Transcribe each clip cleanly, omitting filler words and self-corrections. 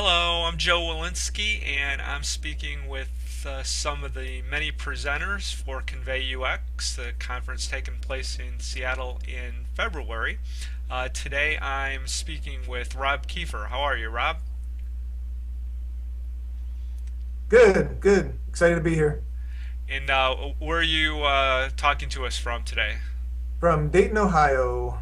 Hello, I'm Joe Walensky, and I'm speaking with some of the many presenters for Convey UX, the conference taking place in Seattle in February. Today I'm speaking with Rob Kiefer. How are you, Rob? Good, good. Excited to be here. And where are you talking to us from today? From Dayton, Ohio.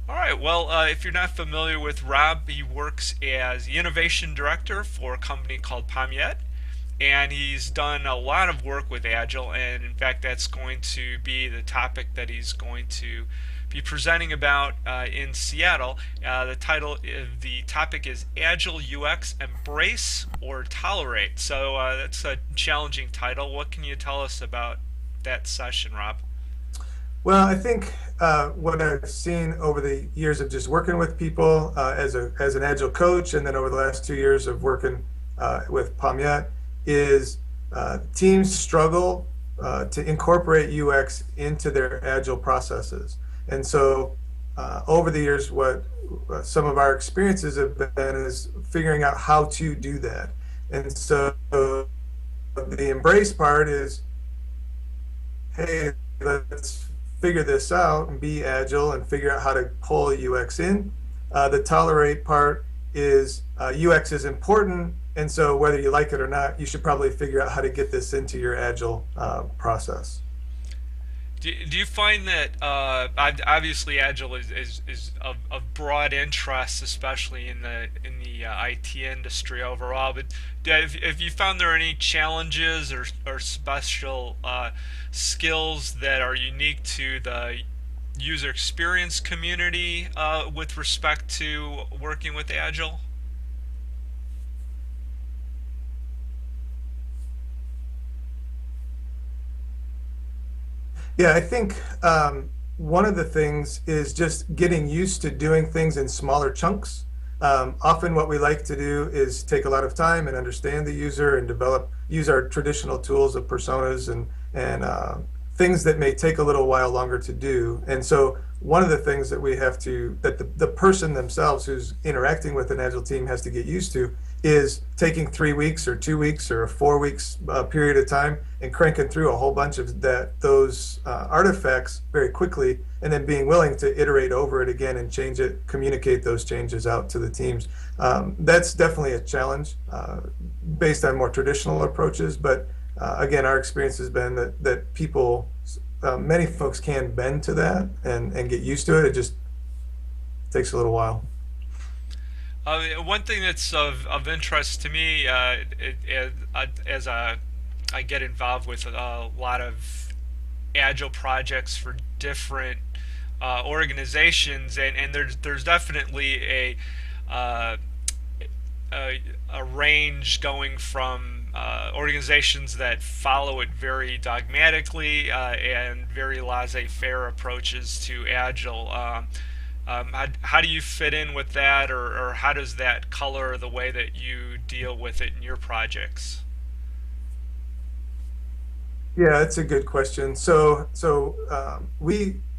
All right, well, if you're not familiar with Rob, he works as the innovation director for a company called Pomyet, and he's done a lot of work with Agile, and in fact, that's going to be the topic that he's going to be presenting about in Seattle. The title of the topic is Agile UX Embrace or Tolerate. So that's a challenging title. What can you tell us about that session, Rob? Well, I think what I've seen over the years of just working with people as an agile coach, and then over the last 2 years of working with Pomyet, is teams struggle to incorporate UX into their agile processes. And so, over the years, what some of our experiences have been is figuring out how to do that. And so, the embrace part is, hey, let's figure this out and be agile and figure out how to pull UX in. The tolerate part is UX is important, and so whether you like it or not, you should probably figure out how to get this into your agile process. Do you find that obviously Agile is of broad interest, especially in the IT industry overall? But have you found there are any challenges or special skills that are unique to the user experience community with respect to working with Agile? Yeah, I think one of the things is just getting used to doing things in smaller chunks. Often, what we like to do is take a lot of time and understand the user and use our traditional tools of personas and things that may take a little while longer to do. And so, one of the things that the person themselves who's interacting with an agile team has to get used to is taking 3 weeks or 2 weeks or a 4 weeks period of time and cranking through a whole bunch of those artifacts very quickly, and then being willing to iterate over it again and change it, communicate those changes out to the teams. That's definitely a challenge based on more traditional approaches, but again, our experience has been that people, many folks can bend to that and get used to it. It just takes a little while. One thing that's of interest to me, as I get involved with a lot of agile projects for different organizations, and there's definitely uh, a range going from organizations that follow it very dogmatically and very laissez-faire approaches to agile. How do you fit in with that, or how does that color the way that you deal with it in your projects? Yeah, that's a good question.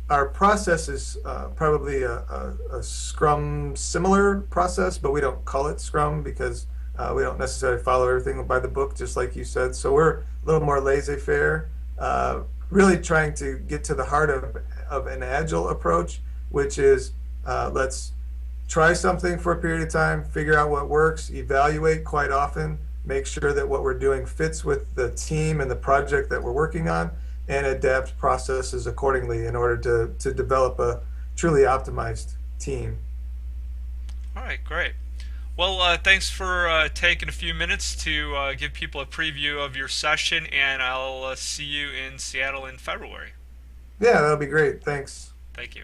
Our process is probably a Scrum similar process, but we don't call it Scrum because we don't necessarily follow everything by the book, just like you said. So we're a little more laissez-faire, really trying to get to the heart of an agile approach, which is let's try something for a period of time, figure out what works, evaluate quite often, make sure that what we're doing fits with the team and the project that we're working on, and adapt processes accordingly in order to develop a truly optimized team. All right, great. Well, thanks for taking a few minutes to give people a preview of your session, and I'll see you in Seattle in February. Yeah, that'll be great. Thanks. Thank you.